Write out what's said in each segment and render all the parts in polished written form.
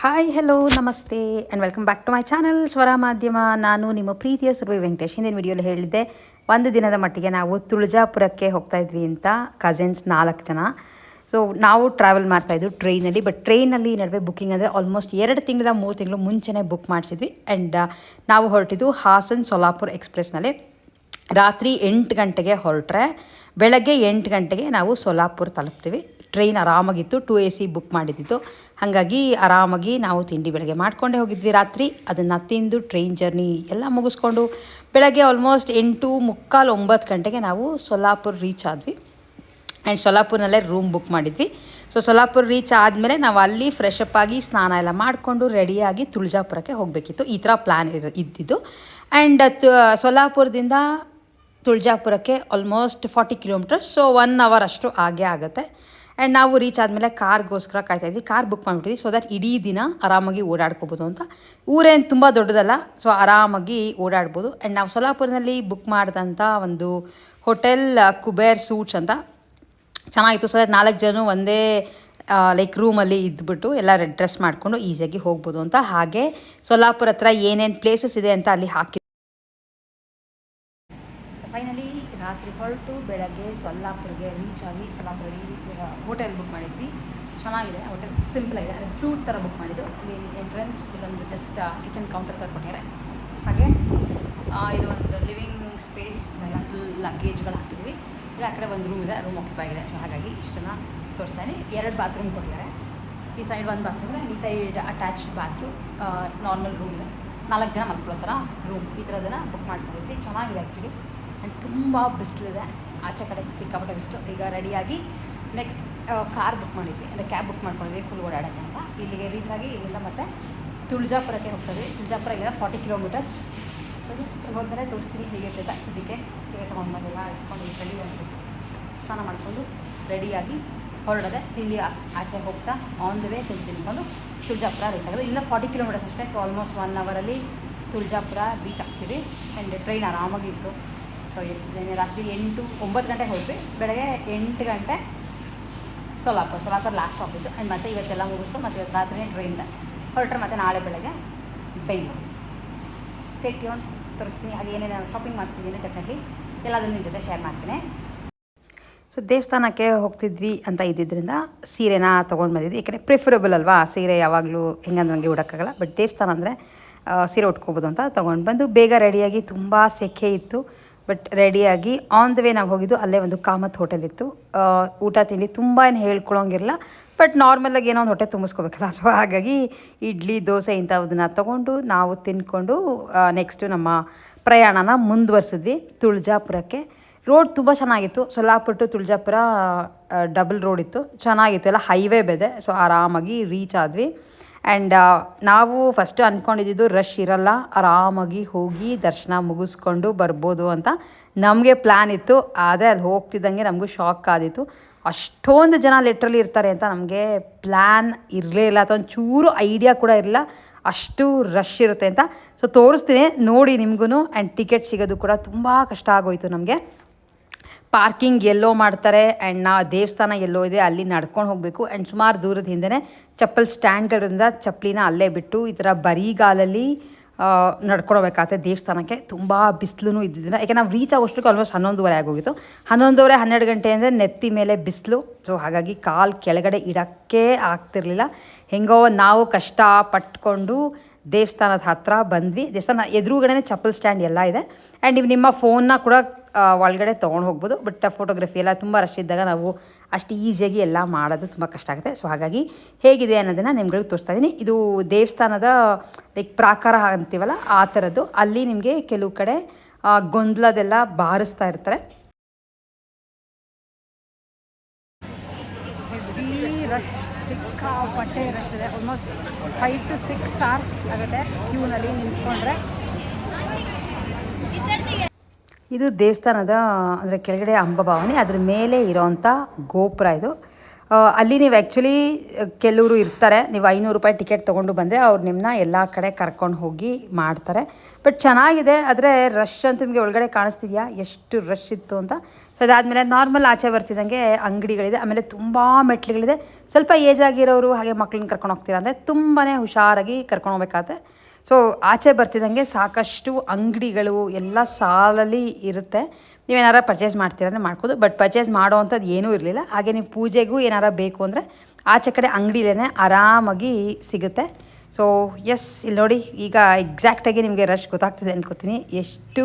Hi hello ನಮಸ್ತೆ and welcome back to my channel Swara Madhyama. ನಾನು ನಿಮ್ಮ ಪ್ರೀತಿಯ ಸುರಭಿ ವೆಂಕಟೇಶ್. ಹಿಂದಿನ ವಿಡಿಯೋಲಿ ಹೇಳಿದ್ದೆ ಒಂದು ದಿನದ ಮಟ್ಟಿಗೆ ನಾವು ತುಳಜಾಪುರಕ್ಕೆ ಹೋಗ್ತಾಯಿದ್ವಿ ಅಂತ, ಕಸಿನ್ಸ್ 4 ಜನ. ಸೊ ನಾವು ಟ್ರಾವೆಲ್ ಮಾಡ್ತಾಯಿದ್ವಿ ಟ್ರೈನಲ್ಲಿ. ಬಟ್ ಟ್ರೈನಲ್ಲಿ ನಡುವೆ ಬುಕ್ಕಿಂಗ್ ಅಂದರೆ ಆಲ್ಮೋಸ್ಟ್ 2 ತಿಂಗಳ 3 ತಿಂಗಳು ಮುಂಚೆನೇ ಬುಕ್ ಮಾಡಿಸಿದ್ವಿ. ಆ್ಯಂಡ್ ನಾವು ಹೊರಟಿದ್ದು ಹಾಸನ್ ಸೋಲಾಪುರ್ ಎಕ್ಸ್ಪ್ರೆಸ್ನಲ್ಲಿ. ರಾತ್ರಿ 8 ಗಂಟೆಗೆ ಹೊರಟ್ರೆ ಬೆಳಗ್ಗೆ 8 ಗಂಟೆಗೆ ನಾವು ಸೋಲಾಪುರ್ ತಲುಪ್ತೀವಿ. ಟ್ರೈನ್ ಆರಾಮಾಗಿತ್ತು, 2 AC ಬುಕ್ ಮಾಡಿದ್ದಿತ್ತು. ಹಾಗಾಗಿ ಆರಾಮಾಗಿ ನಾವು ತಿಂಡಿ ಬೆಳಗ್ಗೆ ಮಾಡ್ಕೊಂಡೇ ಹೋಗಿದ್ವಿ. ರಾತ್ರಿ ಅದನ್ನು ತಿಂದು ಟ್ರೈನ್ ಜರ್ನಿ ಎಲ್ಲ ಮುಗಿಸ್ಕೊಂಡು ಬೆಳಗ್ಗೆ ಆಲ್ಮೋಸ್ಟ್ 8:45 9 ಗಂಟೆಗೆ ನಾವು ಸೋಲಾಪುರ್ ರೀಚ್ ಆದ್ವಿ. ಆ್ಯಂಡ್ ಸೋಲಾಪುರ್ನಲ್ಲೇ ರೂಮ್ ಬುಕ್ ಮಾಡಿದ್ವಿ. ಸೊ ಸೋಲಾಪುರ್ ರೀಚ್ ಆದಮೇಲೆ ನಾವು ಅಲ್ಲಿ ಫ್ರೆಶ್ ಅಪ್ ಆಗಿ ಸ್ನಾನ ಎಲ್ಲ ಮಾಡಿಕೊಂಡು ರೆಡಿಯಾಗಿ ತುಳಜಾಪುರಕ್ಕೆ ಹೋಗಬೇಕಿತ್ತು. ಈ ಥರ ಪ್ಲ್ಯಾನ್ ಇದ್ದಿದ್ದು. ಆ್ಯಂಡ್ ಸೋಲಾಪುರದಿಂದ ತುಳಜಾಪುರಕ್ಕೆ ಆಲ್ಮೋಸ್ಟ್ 40 ಕಿಲೋಮೀಟರ್ಸ್. ಸೊ 1 ಅವರ್ ಅಷ್ಟು ಆಗೇ ಆಗುತ್ತೆ. ಆ್ಯಂಡ್ ನಾವು ರೀಚ್ ಆದಮೇಲೆ ಕಾರ್ಗೋಸ್ಕರ ಕಾಯ್ತಾಯಿದ್ವಿ. ಕಾರ್ ಬುಕ್ ಮಾಡಿಬಿಟ್ಟಿದ್ವಿ ಸೊ ದಟ್ ಇಡೀ ದಿನ ಆರಾಮಾಗಿ ಓಡಾಡ್ಕೋಬೋದು ಅಂತ. ಊರೇನು ತುಂಬ ದೊಡ್ಡದಲ್ಲ, ಸೊ ಆರಾಮಾಗಿ ಓಡಾಡ್ಬೋದು. ಆ್ಯಂಡ್ ನಾವು ಸೋಲಾಪುರದಲ್ಲಿ ಬುಕ್ ಮಾಡಿದಂಥ ಒಂದು ಹೋಟೆಲ್ ಕುಬೇರ್ ಸೂಟ್ಸ್ ಅಂತ ಚೆನ್ನಾಗಿತ್ತು. ಸೊ ದಟ್ 4 ಜನ ಒಂದೇ ಲೈಕ್ ರೂಮಲ್ಲಿ ಇದ್ಬಿಟ್ಟು ಎಲ್ಲ ಡ್ರೆಸ್ ಮಾಡಿಕೊಂಡು ಈಸಿಯಾಗಿ ಹೋಗ್ಬೋದು ಅಂತ. ಹಾಗೆ ಸೋಲಾಪುರ ಹತ್ರ ಏನೇನು ಪ್ಲೇಸಸ್ ಇದೆ ಅಂತ ಅಲ್ಲಿ ಹಾಕಿ ಫೈನಲಿ ರಾತ್ರಿ ಹೊರಟು ಬೆಳಗ್ಗೆ ಸೋಲಾಪುರ್ಗೆ ರೀಚ್ ಆಗಿ ಸೋಲಾಪುರಲ್ಲಿ ಹೋಟೆಲ್ ಬುಕ್ ಮಾಡಿದ್ವಿ. ಚೆನ್ನಾಗಿದೆ ಹೋಟೆಲ್, ಸಿಂಪಲ್ ಆಗಿದೆ. ಸೂಟ್ ಥರ ಬುಕ್ ಮಾಡಿದ್ದು. ಇಲ್ಲಿ ಎಂಟ್ರೆನ್ಸ್ ಇಲ್ಲೊಂದು ಜಸ್ಟ್ ಕಿಚನ್ ಕೌಂಟರ್ ಥರ ಕೊಟ್ಟಿದ್ದಾರೆ. ಹಾಗೆ ಇದು ಒಂದು ಲಿವಿಂಗ್ ಸ್ಪೇಸ್ ಎಲ್ಲ ಫುಲ್ ಲಗೇಜ್ಗಳು ಹಾಕಿದ್ವಿ. ಇಲ್ಲ ಆ ಕಡೆ ಒಂದು ರೂಮ್ ಇದೆ, ರೂಮ್ ಆಕ್ಯುಪೈ ಆಗಿದೆ. ಸೊ ಹಾಗಾಗಿ ಇಷ್ಟನ್ನು ತೋರಿಸ್ತಾನೆ. 2 ಬಾತ್ರೂಮ್ ಕೊಟ್ಟಿದ್ದಾರೆ. ಈ ಸೈಡ್ 1 ಬಾತ್ರೂಮ್ ಇದೆ, ಈ side attached bathroom. Normal room ಇದೆ, 4 ಜನ ಮಲ್ಕೊಳ್ಳೋ ಥರ ರೂಮ್. ಈ ಥರದನ್ನು ಬುಕ್ ಮಾಡ್ಕೊಂಡಿದ್ವಿ. ಚೆನ್ನಾಗಿದೆ ಆ್ಯಕ್ಚುಲಿ. ಆ್ಯಂಡ್ ತುಂಬ ಬಿಸಿಲಿದೆ, ಆಚೆ ಕಡೆ ಸಿಕ್ಕಾಪಟ್ಟೆ ಬಿಸಿಲು. ಈಗ ರೆಡಿಯಾಗಿ ನೆಕ್ಸ್ಟ್ ಕಾರ್ ಬುಕ್ ಮಾಡಿದ್ವಿ, ಅಂದರೆ ಕ್ಯಾಬ್ ಬುಕ್ ಮಾಡ್ಕೊಂಡಿದ್ವಿ ಫುಲ್ ಓಡಾಡೋಕ್ಕೆ ಅಂತ. ಇಲ್ಲಿಗೆ ರೀಚ್ ಆಗಿ ಇಲ್ಲಿಂದ ಮತ್ತೆ ತುಳಜಾಪುರಕ್ಕೆ ಹೋಗ್ತೀವಿ. ತುಳಜಾಪುರ ಇಲ್ಲಿಂದ 40 ಕಿಲೋಮೀಟರ್ಸ್. ಸೊ ಹೋದ್ಮೇಲೆ ತೋರಿಸ್ತೀನಿ ಹೇಗಿರ್ತೈತೆ. ಸದ್ಯಕ್ಕೆ ಸೀರೆ ತೊಗೊಂಡ್ಬಂದೆಲ್ಲ ಇಟ್ಕೊಂಡು ರೆಡಿ ಆಗಬೇಕು. ಸ್ನಾನ ಮಾಡಿಕೊಂಡು ರೆಡಿಯಾಗಿ ಹೊರಡದೆ. ತಿಂಡಿ ಆಚೆ ಹೋಗ್ತಾ ಆನ್ ದ ವೇ ತಿಂದ್ಕೊಂಡು ತುಳಜಾಪುರ ರೀಚ್ ಆಗೋದು. ಇಲ್ಲಿಂದ 40 ಕಿಲೋಮೀಟರ್ಸ್ ಅಷ್ಟೇ. ಸೊ ಆಲ್ಮೋಸ್ಟ್ 1 ಅವರಲ್ಲಿ ತುಳಜಾಪುರ ರೀಚ್ ಆಗ್ತೀವಿ. ಆ್ಯಂಡ್ ಟ್ರೈನ್ ಆರಾಮಾಗಿತ್ತು. ಸೊ ಎಷ್ಟಿದ್ದೇನೆ ರಾತ್ರಿ 9 ಗಂಟೆಗೆ ಹೋದ್ವಿ. ಬೆಳಗ್ಗೆ 8 ಗಂಟೆ ಸೋಲಾಪುರ ಲಾಸ್ಟ್ ಸ್ಟಾಪ್ ಇತ್ತು. ಆ್ಯಂಡ್ ಮತ್ತೆ ಇವತ್ತೆಲ್ಲ ಮುಗಿಸ್ಕೊಂಡು ಮತ್ತೆ ಇವತ್ತು ರಾತ್ರಿ ಟ್ರೈನಿಂದ ಹೊರಟ್ರೆ ಮತ್ತೆ ನಾಳೆ ಬೆಳಗ್ಗೆ ಬೆಂಗಳೂರು. ಸ್ಟೇ ಟ್ಯೂನ್, ತೋರಿಸ್ತೀನಿ. ಹಾಗೆ ಏನೇನು ಶಾಪಿಂಗ್ ಮಾಡ್ತಿದ್ದೀನಿ ಡೆಫಿನೆಟ್ಲಿ ಎಲ್ಲಾದರೂ ನಿಮ್ಮ ಜೊತೆ ಶೇರ್ ಮಾಡ್ತೀನಿ. ಸೊ ದೇವಸ್ಥಾನಕ್ಕೆ ಹೋಗ್ತಿದ್ವಿ ಅಂತ ಇದ್ದಿದ್ದರಿಂದ ಸೀರೆನ ತೊಗೊಂಡು ಬಂದಿದ್ವಿ. ಯಾಕೆಂದರೆ ಪ್ರಿಫರಬಲ್ ಅಲ್ವಾ, ಸೀರೆ ಯಾವಾಗಲೂ ಹೆಂಗಂದ್ರೆ ನನಗೆ ಉಡೋಕ್ಕಾಗಲ್ಲ. ಬಟ್ ದೇವಸ್ಥಾನ ಅಂದರೆ ಸೀರೆ ಉಟ್ಕೋಬೋದು ಅಂತ ತೊಗೊಂಡು ಬಂದು ಬೇಗ ರೆಡಿಯಾಗಿ, ತುಂಬ ಸೆಕೆ ಇತ್ತು. ಬಟ್ ರೆಡಿಯಾಗಿ ಆನ್ ದ ವೇ ನಾವು ಹೋಗಿದ್ದು ಅಲ್ಲೇ ಒಂದು ಕಾಮತ್ ಹೋಟೆಲ್ ಇತ್ತು. ಊಟ ತಿಂಡಿ ತುಂಬ ಏನು ಹೇಳ್ಕೊಳಂಗಿರಲ್ಲ, ಬಟ್ ನಾರ್ಮಲಾಗಿ ಏನೋ ಒಂದು ಹೊಟ್ಟೆ ತುಂಬಿಸ್ಕೋಬೇಕಲ್ಲ. ಸೊ ಹಾಗಾಗಿ ಇಡ್ಲಿ ದೋಸೆ ಇಂಥವನ್ನ ತೊಗೊಂಡು ನಾವು ತಿಂದ್ಕೊಂಡು ನೆಕ್ಸ್ಟು ನಮ್ಮ ಪ್ರಯಾಣನ ಮುಂದುವರ್ಸಿದ್ವಿ ತುಳಜಾಪುರಕ್ಕೆ. ರೋಡ್ ತುಂಬ ಚೆನ್ನಾಗಿತ್ತು. Solapur to Tuljapur double road ಇತ್ತು, ಚೆನ್ನಾಗಿತ್ತು, ಎಲ್ಲ ಹೈವೇ ಬೆದೆ. ಸೊ ಆರಾಮಾಗಿ ರೀಚ್ ಆದ್ವಿ. ಆ್ಯಂಡ್ ನಾವು ಫಸ್ಟು ಅಂದ್ಕೊಂಡಿದ್ದು ರಶ್ ಇರಲ್ಲ, ಆರಾಮಾಗಿ ಹೋಗಿ ದರ್ಶನ ಮುಗಿಸ್ಕೊಂಡು ಬರ್ಬೋದು ಅಂತ ನಮಗೆ ಪ್ಲ್ಯಾನ್ ಇತ್ತು. ಆದರೆ ಅಲ್ಲಿ ಹೋಗ್ತಿದ್ದಂಗೆ ನಮಗೂ ಶಾಕ್ ಆದಿತ್ತು. ಅಷ್ಟೊಂದು ಜನ ಲಿಟ್ರಲಿ ಇರ್ತಾರೆ ಅಂತ ನಮಗೆ ಪ್ಲ್ಯಾನ್ ಇರಲೇ ಇಲ್ಲ, ಅಥವಾ ಒಂಚೂರು ಐಡಿಯಾ ಕೂಡ ಇರಲಿಲ್ಲ ಅಷ್ಟು ರಶ್ ಇರುತ್ತೆ ಅಂತ. ಸೊ ತೋರಿಸ್ತೀನಿ ನೋಡಿ ನಿಮಗೂ. ಆ್ಯಂಡ್ ಟಿಕೆಟ್ ಸಿಗೋದು ಕೂಡ ತುಂಬ ಕಷ್ಟ ಆಗೋಯಿತು ನಮಗೆ. ಪಾರ್ಕಿಂಗ್ ಎಲ್ಲೋ ಮಾಡ್ತಾರೆ, ಆ್ಯಂಡ್ ದೇವಸ್ಥಾನ ಎಲ್ಲೋ ಇದೆ, ಅಲ್ಲಿ ನಡ್ಕೊಂಡು ಹೋಗಬೇಕು. ಆ್ಯಂಡ್ ಸುಮಾರು ದೂರದ ಹಿಂದೆ ಚಪ್ಪಲ್ ಸ್ಟ್ಯಾಂಡ್ಗಳಿಂದ ಚಪ್ಪಲಿನ ಅಲ್ಲೇ ಬಿಟ್ಟು ಈ ಥರ ಬರೀಗಾಲಲ್ಲಿ ನಡ್ಕೊಳ್ಬೇಕಾಗತ್ತೆ ದೇವಸ್ಥಾನಕ್ಕೆ. ತುಂಬ ಬಿಸಿಲು ಇದ್ದಿದ್ದಿಲ್ಲ, ಯಾಕೆ ನಾವು ರೀಚ್ ಆಗೋಷ್ಟಕ್ಕೆ ಆಲ್ಮೋಸ್ಟ್ 11:30 ಆಗೋಗಿತ್ತು. 11:30 12 ಗಂಟೆ ಅಂದರೆ ನೆತ್ತಿ ಮೇಲೆ ಬಿಸಿಲು. ಸೊ ಹಾಗಾಗಿ ಕಾಲು ಕೆಳಗಡೆ ಇಡೋಕ್ಕೆ ಆಗ್ತಿರ್ಲಿಲ್ಲ. ಹೆಂಗೋ ನಾವು ಕಷ್ಟ ಪಟ್ಕೊಂಡು ದೇವಸ್ಥಾನದ ಹತ್ರ ಬಂದ್ವಿ. ದೇವಸ್ಥಾನ ಎದುರುಗಡೆ ಚಪ್ಪಲ್ ಸ್ಟ್ಯಾಂಡ್ ಎಲ್ಲ ಇದೆ. ಆ್ಯಂಡ್ ನೀವು ನಿಮ್ಮ ಫೋನ್ನ ಕೂಡ ಒಳಗಡೆ ತೊಗೊಂಡು ಹೋಗ್ಬೋದು. ಬಟ್ ಫೋಟೋಗ್ರಫಿ ಎಲ್ಲ ತುಂಬ ರಶ್ ಇದ್ದಾಗ ನಾವು ಅಷ್ಟು ಈಸಿಯಾಗಿ ಎಲ್ಲ ಮಾಡೋದು ತುಂಬ ಕಷ್ಟ ಆಗುತ್ತೆ. ಸೊ ಹಾಗಾಗಿ ಹೇಗಿದೆ ಅನ್ನೋದನ್ನು ನಿಮ್ಗಳಿಗೆ ತೋರಿಸ್ತಾ ಇದ್ದೀನಿ. ಇದು ದೇವಸ್ಥಾನದ ಲೈಕ್ ಪ್ರಾಕಾರ ಅಂತೀವಲ್ಲ ಆ ಥರದ್ದು. ಅಲ್ಲಿ ನಿಮಗೆ ಕೆಲವು ಕಡೆ ಗೊಂದಲದೆಲ್ಲ ಬಾರಿಸ್ತಾ ಇರ್ತಾರೆ. ರಶ್ ಸಿಕ್ಕಾಪಟ್ಟೆ ರಶ್ ಇದೆ. ಆಲ್ಮೋಸ್ಟ್ 5 to 6 hours ಆಗುತ್ತೆ ಕ್ಯೂನಲ್ಲಿ ನಿಂತ್ಕೊಂಡ್ರೆ. ಇದು ದೇವಸ್ಥಾನದ ಅಂದರೆ ಕೆಳಗಡೆ ಅಂಬಭವಾನಿ, ಅದ್ರ ಮೇಲೆ ಇರೋವಂಥ ಗೋಪುರ ಇದು. ಅಲ್ಲಿ ನೀವು ಆ್ಯಕ್ಚುಲಿ ಕೆಲವರು ಇರ್ತಾರೆ, ನೀವು 500 ರೂಪಾಯಿ ಟಿಕೆಟ್ ತೊಗೊಂಡು ಬಂದರೆ ಅವ್ರು ನಿಮ್ಮನ್ನ ಎಲ್ಲ ಕಡೆ ಕರ್ಕೊಂಡು ಹೋಗಿ ಮಾಡ್ತಾರೆ. ಬಟ್ ಚೆನ್ನಾಗಿದೆ, ಆದರೆ ರಶ್ ಅಂತೂ ನಿಮಗೆ ಒಳಗಡೆ ಕಾಣಿಸ್ತಿದೆಯಾ ಎಷ್ಟು ರಶ್ ಇತ್ತು ಅಂತ. ಸೊ ಅದಾದಮೇಲೆ ನಾರ್ಮಲ್ ಆಚೆ ಬರ್ತಿದ್ದಂಗೆ ಅಂಗಡಿಗಳಿದೆ, ಆಮೇಲೆ ತುಂಬ ಮೆಟ್ಲುಗಳಿದೆ. ಸ್ವಲ್ಪ ಏಜ್ ಆಗಿರೋರು ಹಾಗೆ ಮಕ್ಳನ್ನ ಕರ್ಕೊಂಡು ಹೋಗ್ತೀರಾ ಅಂದರೆ ತುಂಬಾ ಹುಷಾರಾಗಿ ಕರ್ಕೊಂಡು ಹೋಗ್ಬೇಕಾಗತ್ತೆ. ಸೊ ಆಚೆ ಬರ್ತಿದ್ದಂಗೆ ಸಾಕಷ್ಟು ಅಂಗಡಿಗಳು ಎಲ್ಲ ಸಾಲಲ್ಲಿ ಇರುತ್ತೆ. ನೀವೇನಾರ ಪರ್ಚೇಸ್ ಮಾಡ್ತೀರ ಅಂದರೆ ಮಾಡ್ಬೋದು, ಬಟ್ ಪರ್ಚೇಸ್ ಮಾಡೋ ಅಂಥದ್ದು ಏನೂ ಇರಲಿಲ್ಲ. ಹಾಗೆ ನೀವು ಪೂಜೆಗೂ ಏನಾರ ಬೇಕು ಅಂದರೆ ಆಚೆ ಕಡೆ ಅಂಗಡಿಲೇ ಆರಾಮಾಗಿ ಸಿಗುತ್ತೆ. ಸೊ ಎಸ್, ಇಲ್ಲಿ ನೋಡಿ ಈಗ ಎಕ್ಸಾಕ್ಟಾಗಿ ನಿಮಗೆ ರಶ್ ಗೊತ್ತಾಗ್ತದೆ ಅನ್ಕೋತೀನಿ, ಎಷ್ಟು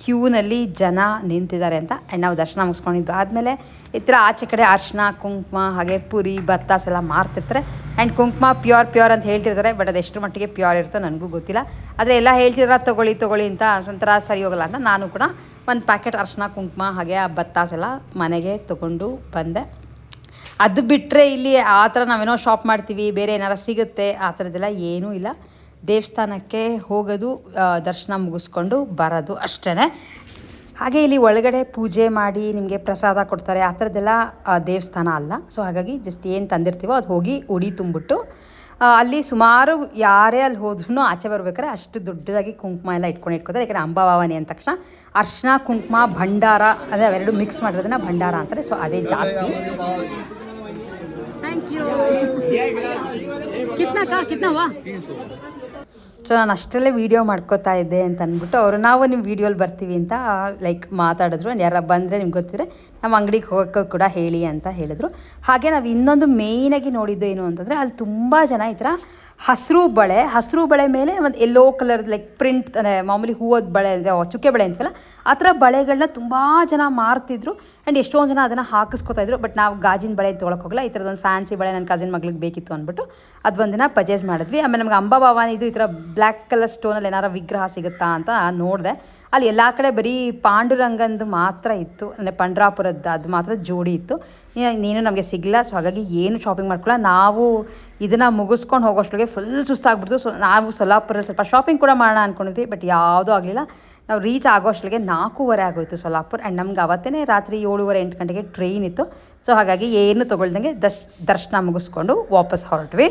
ಕ್ಯೂನಲ್ಲಿ ಜನ ನಿಂತಿದ್ದಾರೆ ಅಂತ. ಆ್ಯಂಡ್ ನಾವು ದರ್ಶನ ಮುಗಿಸ್ಕೊಂಡಿದ್ದು ಆದಮೇಲೆ ಈ ಥರ ಆಚೆ ಕಡೆ ಅರಿಶಿನ ಕುಂಕುಮ ಹಾಗೆ ಪುರಿ ಬತ್ತಾಸ್ ಎಲ್ಲ ಮಾರ್ತಿರ್ತಾರೆ. ಆ್ಯಂಡ್ ಕುಂಕುಮ ಪ್ಯೂರ್ ಅಂತ ಹೇಳ್ತಿರ್ತಾರೆ, ಬಟ್ ಅದು ಎಷ್ಟು ಮಟ್ಟಿಗೆ ಪ್ಯೂರ್ ಇರುತ್ತೋ ನನಗೂ ಗೊತ್ತಿಲ್ಲ. ಆದರೆ ಎಲ್ಲ ಹೇಳ್ತಿದ್ರೆ ತೊಗೊಳ್ಳಿ ಅಂತ ಒಂಥರ ಸರಿ ಹೋಗಲ್ಲ ಅಂತ ನಾನು ಕೂಡ ಒಂದು ಪ್ಯಾಕೆಟ್ ಅರಿಶಿನ ಕುಂಕುಮ ಹಾಗೆ ಆ ಬತ್ತಾಸ್ ಎಲ್ಲ ಮನೆಗೆ ತೊಗೊಂಡು ಬಂದೆ. ಅದು ಬಿಟ್ಟರೆ ಇಲ್ಲಿ ಆ ಥರ ನಾವೇನೋ ಶಾಪ್ ಮಾಡ್ತೀವಿ, ಬೇರೆ ಏನಾರು ಸಿಗುತ್ತೆ ಆ ಥರದ್ದೆಲ್ಲ ಏನೂ ಇಲ್ಲ. ದೇವಸ್ಥಾನಕ್ಕೆ ಹೋಗೋದು, ದರ್ಶನ ಮುಗಿಸ್ಕೊಂಡು ಬರೋದು ಅಷ್ಟೇ. ಹಾಗೆ ಇಲ್ಲಿ ಒಳಗಡೆ ಪೂಜೆ ಮಾಡಿ ನಿಮಗೆ ಪ್ರಸಾದ ಕೊಡ್ತಾರೆ, ಆ ಥರದ್ದೆಲ್ಲ ದೇವಸ್ಥಾನ ಅಲ್ಲ. ಸೊ ಹಾಗಾಗಿ ಜಸ್ಟ್ ಏನು ತಂದಿರ್ತೀವೋ ಅದು ಹೋಗಿ ಉಡಿ ತುಂಬಿಟ್ಟು ಅಲ್ಲಿ ಸುಮಾರು ಯಾರೇ ಅಲ್ಲಿ ಹೋದ್ರೂ ಆಚೆ ಬರ್ಬೇಕಾದ್ರೆ ಅಷ್ಟು ದೊಡ್ಡದಾಗಿ ಕುಂಕುಮ ಎಲ್ಲ ಇಟ್ಕೋತಾರೆ. ಯಾಕಂದರೆ ಅಂಬಾಭವಾನಿ ಅಂದ ತಕ್ಷಣ ಅರ್ಶಿನ ಕುಂಕುಮ ಭಂಡಾರ ಅದೇ ಅವೆರಡು ಮಿಕ್ಸ್ ಮಾಡಿರೋದನ್ನ ಭಂಡಾರ ಅಂತಾರೆ. ಸೊ ಅದೇ ಜಾಸ್ತಿ. Thank you. ಕಿತ್ನಾ ವಾ. ಸೊ ನಾನು ಅಷ್ಟರಲ್ಲೇ ವೀಡಿಯೋ ಮಾಡ್ಕೋತಾ ಇದ್ದೆ ಅಂತ ಅಂದ್ಬಿಟ್ಟು ಅವರು ನಾವು ನಿಮ್ಮ ವೀಡಿಯೋಲಿ ಬರ್ತೀವಿ ಅಂತ ಲೈಕ್ ಮಾತಾಡಿದ್ರು. ಆ್ಯಂಡ್ ಯಾರು ಬಂದರೆ ನಿಮ್ಗೆ ಗೊತ್ತಿದ್ರೆ ನಮ್ಮ ಅಂಗಡಿಗೆ ಹೋಗೋಕ್ಕೆ ಕೂಡ ಹೇಳಿ ಅಂತ ಹೇಳಿದ್ರು. ಹಾಗೆ ನಾವು ಇನ್ನೊಂದು ಮೇಯ್ನಾಗಿ ನೋಡಿದ್ದು ಏನು ಅಂತಂದರೆ ಅಲ್ಲಿ ತುಂಬ ಜನ ಈ ಥರ ಹಸಿರು ಬಳೆ ಮೇಲೆ ಒಂದು ಯೆಲ್ಲೋ ಕಲರ್ ಲೈಕ್ ಪ್ರಿಂಟ್ ಮಾಮೂಲಿ ಹೂವದ ಬಳೆ ಚುಕ್ಕೆ ಬಳೆ ಅಂತೀವಲ್ಲ ಆ ಥರ ಬಳೆಗಳನ್ನ ತುಂಬ ಜನ ಮಾರ್ತಿದ್ರು. ಆ್ಯಂಡ್ ಎಷ್ಟೊಂದು ಜನ ಅದನ್ನು ಹಾಕಿಸ್ಕೊತಾಯಿದ್ರು. ಬಟ್ ನಾವು ಗಾಜಿನ ಬಳೆ ತೊಗೊಳಕ್ಕೆ ಹೋಗಲ್ಲ, ಈ ಥರದೊಂದು ಫ್ಯಾನ್ಸಿ ಬಳೆ ನನ್ನ ಕಸಿನ್ ಮಗಳಿಗೆ ಬೇಕಿತ್ತು ಅಂದ್ಬಿಟ್ಟು ಅದು ಒಂದಿನ ಪರ್ಚೇಸ್ ಮಾಡಿದ್ವಿ. ಆಮೇಲೆ ನಮ್ಗೆ ಅಂಬಾಭವಾನಿದು ಈ ಥರ ಬ್ಲ್ಯಾಕ್ ಕಲರ್ ಸ್ಟೋನಲ್ಲಿ ಏನಾರು ವಿಗ್ರಹ ಸಿಗುತ್ತಾ ಅಂತ ನೋಡಿದೆ. ಅಲ್ಲಿ ಎಲ್ಲ ಕಡೆ ಬರೀ ಪಾಂಡುರಂಗಂದು ಮಾತ್ರ ಇತ್ತು, ಅಂದರೆ ಪಂಡ್ರಾಪುರದ್ದು ಅದು ಮಾತ್ರ ಜೋಡಿ ಇತ್ತು. ನೀನು ನಮಗೆ ಸಿಗಲ್ಲ. ಸೊ ಹಾಗಾಗಿ ಏನು ಶಾಪಿಂಗ್ ಮಾಡ್ಕೊಳ್ಳ, ನಾವು ಇದನ್ನು ಮುಗಿಸ್ಕೊಂಡು ಹೋಗೋಷ್ಟಿಗೆ ಫುಲ್ ಸುಸ್ತಾಗ್ಬಿಡ್ತು. ಸೊ ನಾವು ಸೊಲ್ಲಾಪುರಲ್ಲಿ ಸ್ವಲ್ಪ ಶಾಪಿಂಗ್ ಕೂಡ ಮಾಡೋಣ ಅಂದ್ಕೊಂಡಿದ್ವಿ, ಬಟ್ ಯಾವುದೂ ಆಗಲಿಲ್ಲ. ನಾವು ರೀಚ್ ಆಗೋಷ್ಟಿಗೆ 4:15 ಆಗೋಯಿತು ಸೊಲ್ಲಾಪುರ. ಆ್ಯಂಡ್ ನಮ್ಗೆ ಅವತ್ತೇ ರಾತ್ರಿ 7:30-8 ಗಂಟೆಗೆ ಟ್ರೈನ್ ಇತ್ತು. ಸೊ ಹಾಗಾಗಿ ಏನು ತೊಗೊಳ್ದಂಗೆ ದರ್ಶನ ಮುಗಿಸ್ಕೊಂಡು ವಾಪಸ್ ಹೊರಟ್ವಿ.